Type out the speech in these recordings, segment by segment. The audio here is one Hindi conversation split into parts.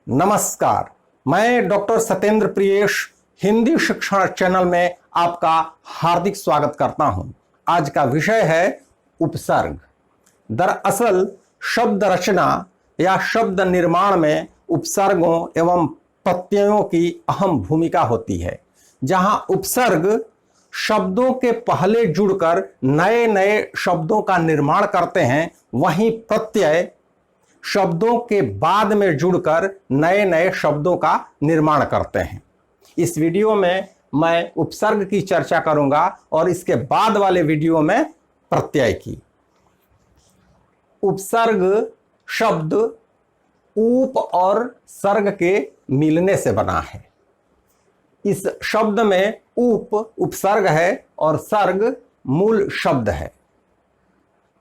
नमस्कार, मैं डॉक्टर सत्येंद्र प्रियेश हिंदी शिक्षण चैनल में आपका हार्दिक स्वागत करता हूं। आज का विषय है उपसर्ग। दरअसल शब्द रचना या शब्द निर्माण में उपसर्गों एवं प्रत्ययों की अहम भूमिका होती है। जहां उपसर्ग शब्दों के पहले जुड़कर नए नए शब्दों का निर्माण करते हैं, वहीं प्रत्यय शब्दों के बाद में जुड़कर नए नए शब्दों का निर्माण करते हैं। इस वीडियो में मैं उपसर्ग की चर्चा करूंगा और इसके बाद वाले वीडियो में प्रत्यय की। उपसर्ग शब्द उप और सर्ग के मिलने से बना है। इस शब्द में उप उपसर्ग है और सर्ग मूल शब्द है।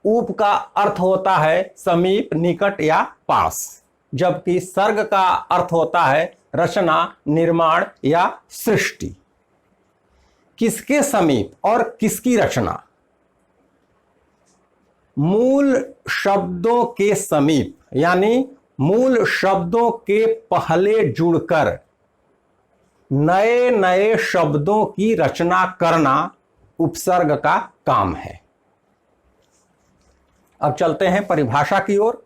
उप का अर्थ होता है समीप, निकट या पास, जबकि सर्ग का अर्थ होता है रचना, निर्माण या सृष्टि। किसके समीप और किसकी रचना? मूल शब्दों के समीप यानी मूल शब्दों के पहले जुड़कर नए नए शब्दों की रचना करना उपसर्ग का काम है। अब चलते हैं परिभाषा की ओर।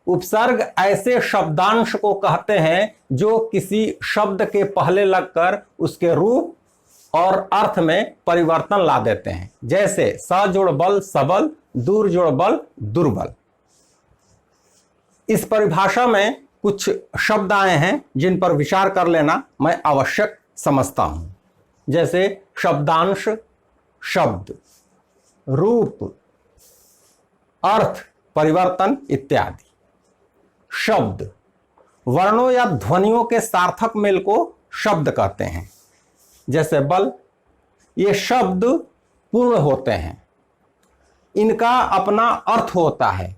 उपसर्ग ऐसे शब्दांश को कहते हैं जो किसी शब्द के पहले लगकर उसके रूप और अर्थ में परिवर्तन ला देते हैं, जैसे स जोड़ बल सबल, दूर जोड़ बल दुर्बल। इस परिभाषा में कुछ शब्द आए हैं जिन पर विचार कर लेना मैं आवश्यक समझता हूं, जैसे शब्दांश, शब्द, रूप, अर्थ परिवर्तन इत्यादि। शब्द वर्णों या ध्वनियों के सार्थक मेल को शब्द कहते हैं, जैसे बल। ये शब्द पूर्ण होते हैं, इनका अपना अर्थ होता है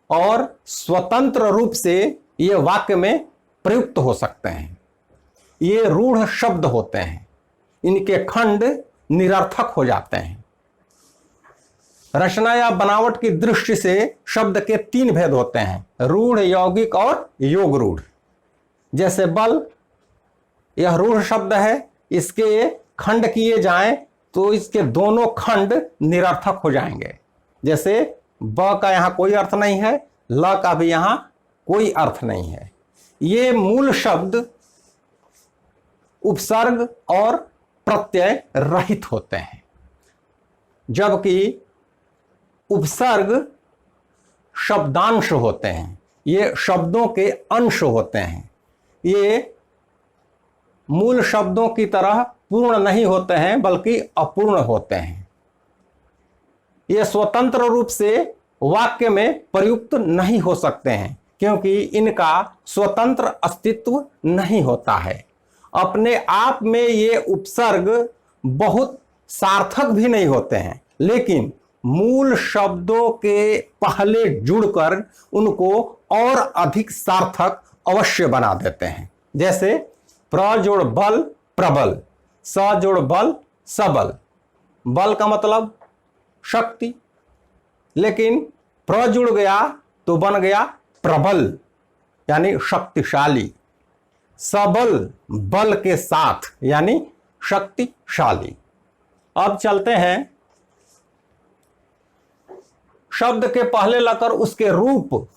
और स्वतंत्र रूप से ये वाक्य में प्रयुक्त हो सकते हैं। ये रूढ़ शब्द होते हैं, इनके खंड निरर्थक हो जाते हैं। रचना या बनावट की दृष्टि से शब्द के तीन भेद होते हैं, रूढ़, यौगिक और योग रूढ़। जैसे बल, यह रूढ़ शब्द है, इसके खंड किए जाएं तो इसके दोनों खंड निरर्थक हो जाएंगे। जैसे ब का यहां कोई अर्थ नहीं है, ल का भी यहां कोई अर्थ नहीं है। ये मूल शब्द उपसर्ग और प्रत्यय रहित होते हैं, जबकि उपसर्ग शब्दांश होते हैं। ये शब्दों के अंश होते हैं। ये मूल शब्दों की तरह पूर्ण नहीं होते हैं, बल्कि अपूर्ण होते हैं। ये स्वतंत्र रूप से वाक्य में प्रयुक्त नहीं हो सकते हैं, क्योंकि इनका स्वतंत्र अस्तित्व नहीं होता है। अपने आप में ये उपसर्ग बहुत सार्थक भी नहीं होते हैं, लेकिन मूल शब्दों के पहले जुड़कर उनको और अधिक सार्थक अवश्य बना देते हैं। जैसे प्र जोड़ बल प्रबल, स जोड़ बल सबल। बल का मतलब शक्ति, लेकिन प्र जुड़ गया तो बन गया प्रबल यानी शक्तिशाली। सबल बल के साथ यानी शक्तिशाली। अब चलते हैं, शब्द के पहले लगकर उसके रूप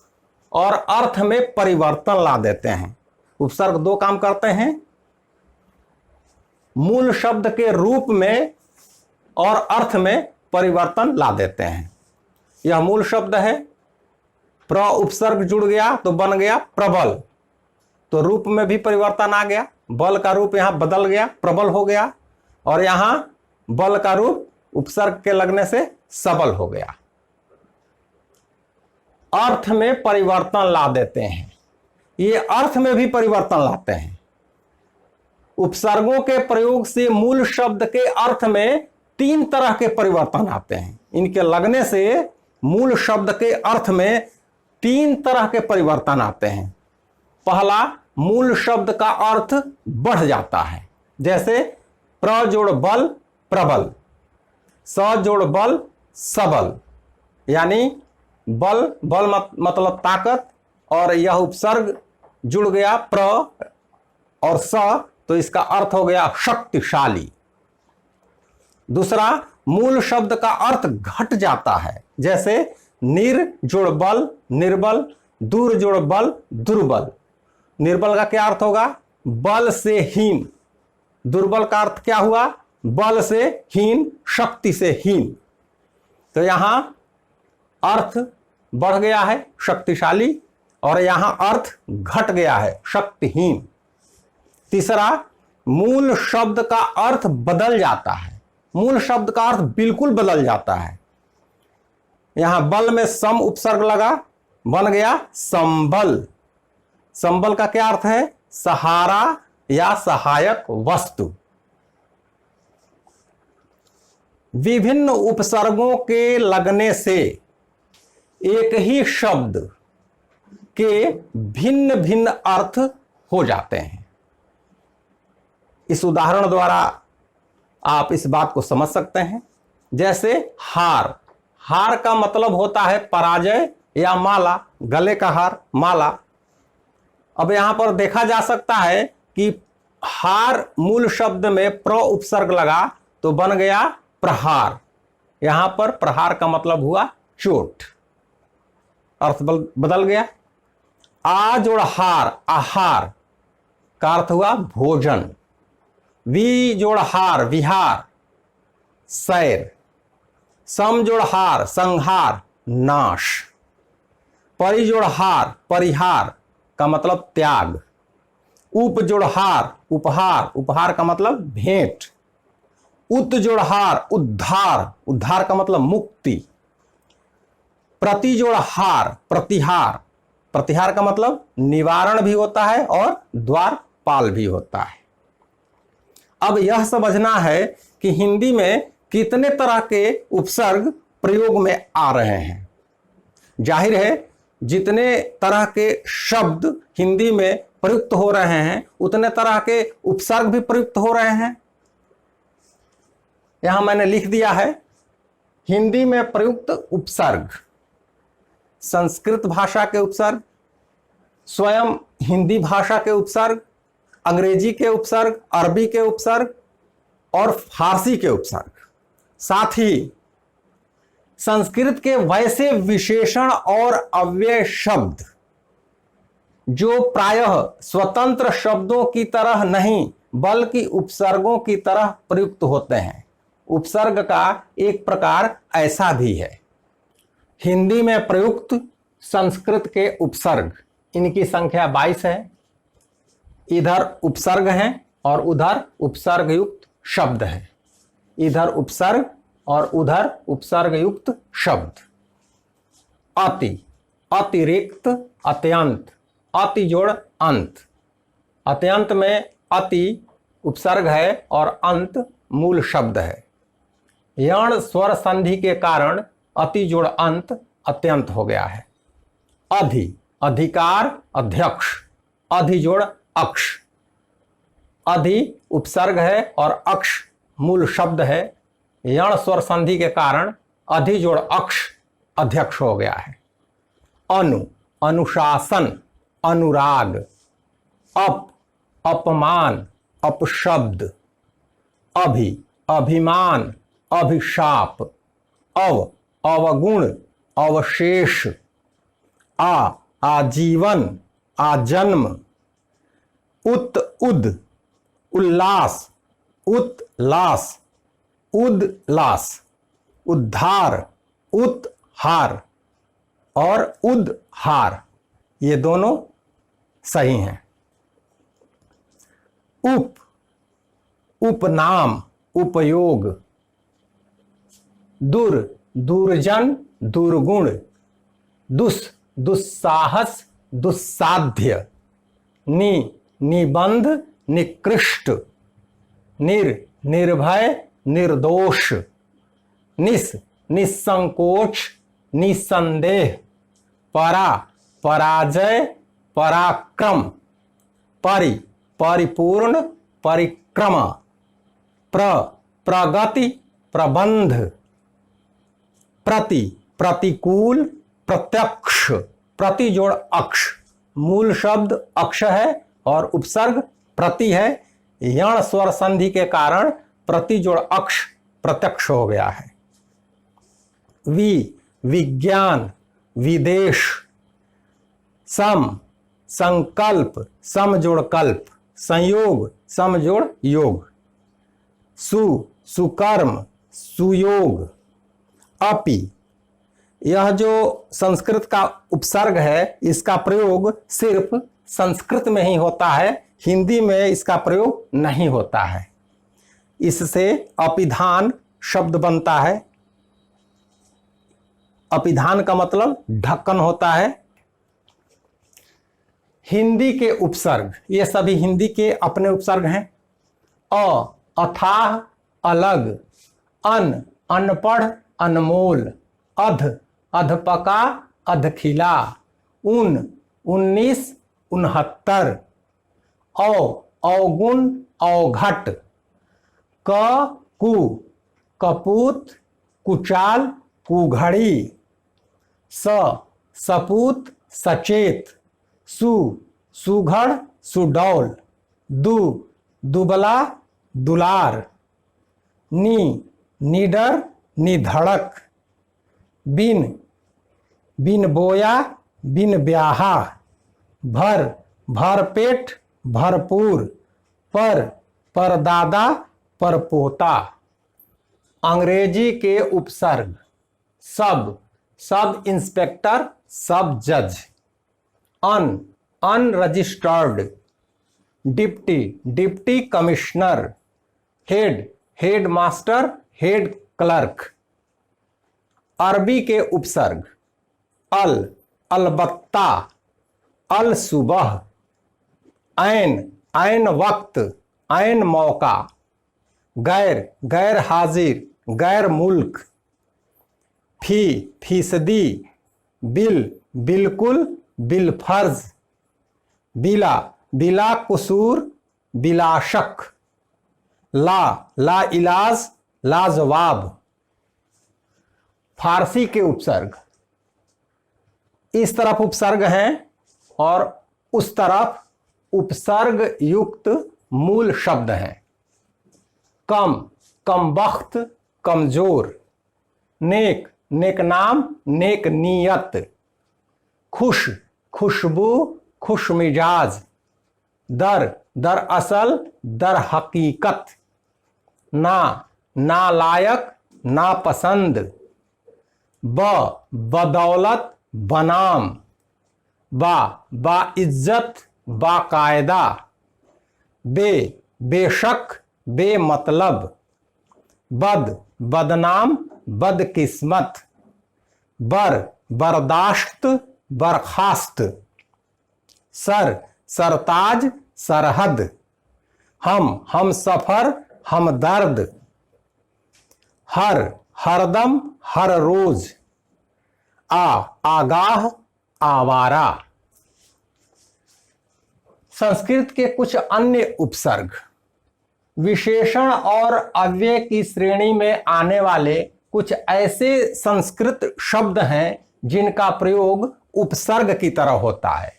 और अर्थ में परिवर्तन ला देते हैं। उपसर्ग दो काम करते हैं, मूल शब्द के रूप में और अर्थ में परिवर्तन ला देते हैं। यह मूल शब्द है, प्र उपसर्ग जुड़ गया तो बन गया प्रबल, तो रूप में भी परिवर्तन आ गया। बल का रूप यहां बदल गया, प्रबल हो गया, और यहां बल का रूप उपसर्ग के लगने से सबल हो गया। अर्थ में परिवर्तन ला देते हैं, ये अर्थ में भी परिवर्तन लाते हैं। उपसर्गों के प्रयोग से मूल शब्द के अर्थ में तीन तरह के परिवर्तन आते हैं। इनके लगने से मूल शब्द के अर्थ में तीन तरह के परिवर्तन आते हैं। पहला, मूल शब्द का अर्थ बढ़ जाता है, जैसे प्र जोड़ बल प्रबल, स जोड़ बल सबल, यानी बल मतलब ताकत, और यह उपसर्ग जुड़ गया प्र और स, तो इसका अर्थ हो गया शक्तिशाली। दूसरा, मूल शब्द का अर्थ घट जाता है, जैसे निर जोड़ बल निर्बल, दूर जोड़ बल दुर्बल। निर्बल का क्या अर्थ होगा? बल से हीन। दुर्बल का अर्थ क्या हुआ? बल से हीन, शक्ति से हीन। तो यहां अर्थ बढ़ गया है शक्तिशाली, और यहां अर्थ घट गया है शक्तिहीन। तीसरा, मूल शब्द का अर्थ बदल जाता है। मूल शब्द का अर्थ बिल्कुल बदल जाता है। यहां बल में सम उपसर्ग लगा, बन गया संबल। संबल का क्या अर्थ है? सहारा या सहायक वस्तु। विभिन्न उपसर्गों के लगने से एक ही शब्द के भिन्न भिन्न अर्थ हो जाते हैं। इस उदाहरण द्वारा आप इस बात को समझ सकते हैं। जैसे हार, हार का मतलब होता है पराजय या माला, गले का हार माला। अब यहां पर देखा जा सकता है कि हार मूल शब्द में प्र उपसर्ग लगा तो बन गया प्रहार। यहां पर प्रहार का मतलब हुआ चोट, अर्थ बदल गया। आ जोड़ हार आहार का अर्थ हुआ भोजन। वी जोड़ हार विहार सैर। सम जोड़ हार संहार नाश। परि जोड़ हार परिहार का मतलब त्याग। उप जोड़ हार उपहार, उपहार का मतलब भेंट। उत जोड़ हार उद्धार, उद्धार का मतलब मुक्ति। प्रति जोड़ हार प्रतिहार, प्रतिहार का मतलब निवारण भी होता है और द्वारपाल भी होता है। अब यह समझना है कि हिंदी में कितने तरह के उपसर्ग प्रयोग में आ रहे हैं। जाहिर है जितने तरह के शब्द हिंदी में प्रयुक्त हो रहे हैं उतने तरह के उपसर्ग भी प्रयुक्त हो रहे हैं। यहां मैंने लिख दिया है हिंदी में प्रयुक्त उपसर्ग। संस्कृत भाषा के उपसर्ग, स्वयं हिंदी भाषा के उपसर्ग, अंग्रेजी के उपसर्ग, अरबी के उपसर्ग और फारसी के उपसर्ग। साथ ही संस्कृत के वैसे विशेषण और अव्यय शब्द जो प्रायः स्वतंत्र शब्दों की तरह नहीं बल्कि उपसर्गों की तरह प्रयुक्त होते हैं। उपसर्ग का एक प्रकार ऐसा भी है। हिंदी में प्रयुक्त संस्कृत के उपसर्ग, इनकी संख्या 22 है। इधर उपसर्ग हैं और उधर उपसर्ग युक्त शब्द है। इधर उपसर्ग और उधर उपसर्ग युक्त शब्द। अति, अतिरिक्त, अत्यंत, अति जोड़ अंत। अत्यंत में अति उपसर्ग है और अंत मूल शब्द है। यण स्वर संधि के कारण अति जोड़ अंत अत्यंत हो गया है। अधि, अधिकार, अध्यक्ष, अधि जोड़ अक्ष। अधि उपसर्ग है और अक्ष मूल शब्द है। यण स्वर संधि के कारण अधि जोड़ अक्ष अध्यक्ष हो गया है। अनु, अनुशासन, अनुराग। अप, अपमान, अपशब्द। अभि, अभिमान, अभिशाप। अव, अवगुण, अवशेष। आ, आजीवन, आजन्म। उत, उद, उल्लास, उत्लास, उदलास। उद्धार, उत्हार और उदहार, ये दोनों सही हैं। उप, उपनाम, उपयोग। दुर, दुर्जन, दुर्गुण। दुस, दुस्साहस, दुस्साध्य। नि, निबंध, निकृष्ट। निर, निर्भय, निर्दोष। निस, निसंकोच, निसंदेह। परा, पराजय, पराक्रम। परि, परिपूर्ण, परिक्रमा। प्र, प्रगति, प्रबंध। प्रति, प्रतिकूल, प्रत्यक्ष। प्रति जोड़ अक्ष, मूल शब्द अक्ष है और उपसर्ग प्रति है। यण स्वर संधि के कारण प्रति जोड़ अक्ष प्रत्यक्ष हो गया है। विज्ञान, विदेश। सम, संकल्प, सम जोड़ कल्प। संयोग, सम जोड़ योग। सुकर्म, सुयोग। अपि, यह जो संस्कृत का उपसर्ग है इसका प्रयोग सिर्फ संस्कृत में ही होता है, हिंदी में इसका प्रयोग नहीं होता है। इससे अपिधान शब्द बनता है। अपिधान का मतलब ढक्कन होता है। हिंदी के उपसर्ग, ये सभी हिंदी के अपने उपसर्ग हैं। अथाह, अलग। अनपढ़, अनमोल। अधपका, अधखिला। 19, 69। अवगुण, अवघट। कपूत, कुचाल, कुघड़ी। सपूत, सचेत। सुघड़, सुडौल। दुबला, दुलार। निडर, निधड़क। बिन बोया, बिन ब्याहा। भरपेट, भरपूर। परदादा, परपोता। अंग्रेजी के उपसर्ग सब इंस्पेक्टर, सब जज। Unregistered. Deputy commissioner. Head master, head clerk. अरबी के उपसर्ग अलबत्ता, अल सुबह। ऐन वक्त, ऐन मौका। गैर हाजिर, गैर मुल्क। फीसदी, बिल्कुल, बिलफर्ज। बिला कुसूर, बिलाशक। ला इलाज, लाजवाब। फारसी के उपसर्ग इस तरफ उपसर्ग हैं और उस तरफ उपसर्ग युक्त मूल शब्द हैं। कमबख्त, कमजोर। नेकनाम, नेक नियत। खुशबू, खुशमिजाज। दरअसल, दर हकीकत। नालायक, नापसंद। बदौलत, बनाम। बाइज्जत, बाकायदा। बेशक, बेमतलब। बदनाम, बदकिस्मत। बर्दाश्त, बर्खास्त। सरताज, सरहद। हम सफर, हम दर्द। हरदम, हर रोज। आगाह, आवारा। संस्कृत के कुछ अन्य उपसर्ग विशेषण और अव्यय की श्रेणी में आने वाले कुछ ऐसे संस्कृत शब्द हैं जिनका प्रयोग उपसर्ग की तरह होता है,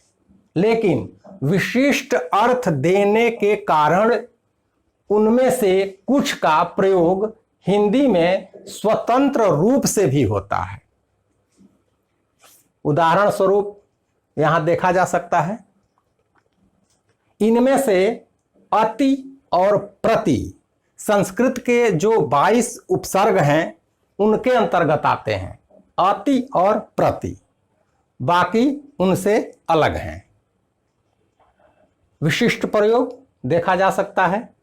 लेकिन विशिष्ट अर्थ देने के कारण उनमें से कुछ का प्रयोग हिंदी में स्वतंत्र रूप से भी होता है। उदाहरण स्वरूप यहां देखा जा सकता है, इनमें से अति और प्रति संस्कृत के जो 22 उपसर्ग हैं उनके अंतर्गत आते हैं। अति और प्रति बाकी उनसे अलग हैं। विशिष्ट प्रयोग देखा जा सकता है।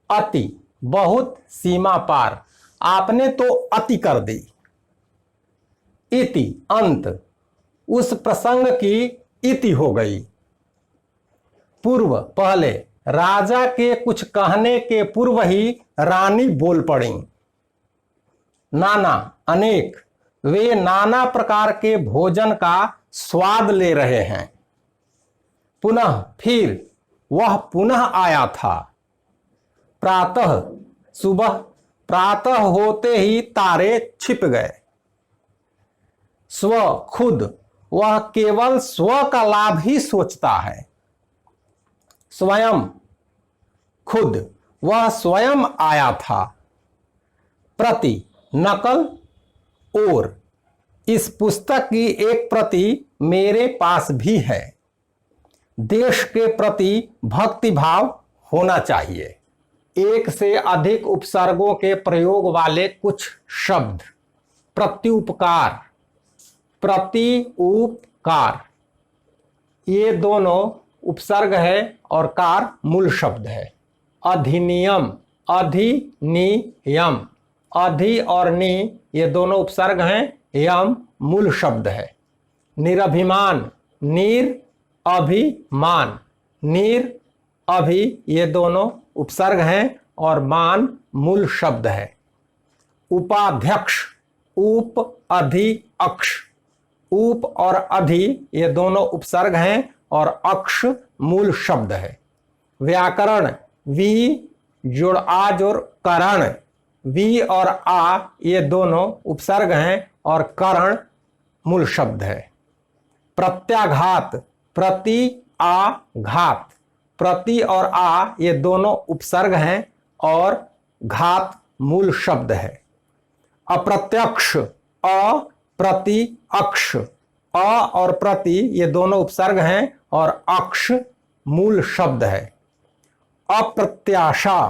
अति, बहुत, सीमा पार, आपने तो अति कर दी। इति, अंत, उस प्रसंग की इति हो गई। पूर्व, पहले, राजा के कुछ कहने के पूर्व ही रानी बोल पड़ी। नाना, अनेक, वे नाना प्रकार के भोजन का स्वाद ले रहे हैं। पुनः, फिर, वह पुनः आया था। प्रातः, सुबह, प्रातः होते ही तारे छिप गए। स्व, खुद, वह केवल स्व का लाभ ही सोचता है। स्वयं, खुद, वह स्वयं आया था। प्रति, नकल, और इस पुस्तक की एक प्रति मेरे पास भी है। देश के प्रति भक्ति भाव होना चाहिए। एक से अधिक उपसर्गों के प्रयोग वाले कुछ शब्द। प्रत्युपकार, प्रति-उप-कार, ये दोनों उपसर्ग है और कार मूल शब्द है। अधिनियम, अधिनियम, अधि और नि ये दोनों उपसर्ग हैं, यम मूल शब्द है। निरभिमान, नीर, अभिमान, नीर, अभि ये दोनों उपसर्ग हैं और मान मूल शब्द है। उपाध्यक्ष, उप, अधि, अक्ष, उप और अधि ये दोनों उपसर्ग हैं और अक्ष मूल शब्द है। व्याकरण, वी जोड़ आज और करण, वी और आ ये दोनों उपसर्ग हैं और करण मूल शब्द है। प्रत्याघात, प्रति, आघात, प्रति और आ ये दोनों उपसर्ग हैं और घात मूल शब्द है। अप्रत्यक्ष, अ, प्रति, अक्ष, अ और प्रति ये दोनों उपसर्ग हैं और अक्ष मूल शब्द है। अप्रत्याशा,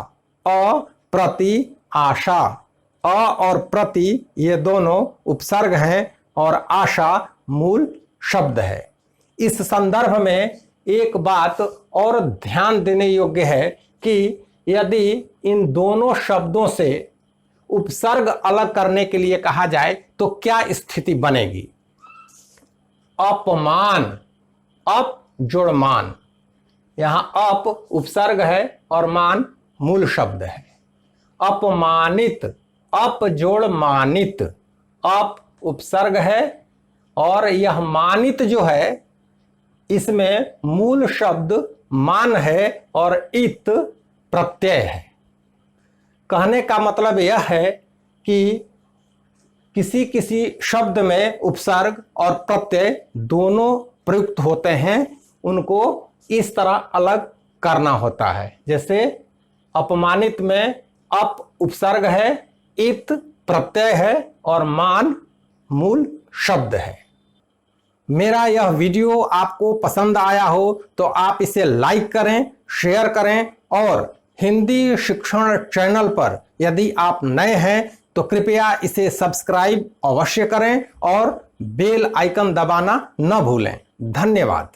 अ, प्रति, आशा, अ और प्रति ये दोनों उपसर्ग हैं और आशा मूल शब्द है। इस संदर्भ में एक बात और ध्यान देने योग्य है कि यदि इन दोनों शब्दों से उपसर्ग अलग करने के लिए कहा जाए तो क्या स्थिति बनेगी। अपमान, अप जोड़ मान, यहां अप उपसर्ग है और मान मूल शब्द है। अपमानित, अप जोड़ मानित, अप उपसर्ग है और यह मानित जो है इसमें मूल शब्द मान है और इत प्रत्यय है। कहने का मतलब यह है कि किसी किसी शब्द में उपसर्ग और प्रत्यय दोनों प्रयुक्त होते हैं, उनको इस तरह अलग करना होता है। जैसे अपमानित में अप उपसर्ग है, इत प्रत्यय है और मान मूल शब्द है। मेरा यह वीडियो आपको पसंद आया हो तो आप इसे लाइक करें, शेयर करें और हिंदी शिक्षण चैनल पर यदि आप नए हैं तो कृपया इसे सब्सक्राइब अवश्य करें और बेल आइकन दबाना न भूलें। धन्यवाद।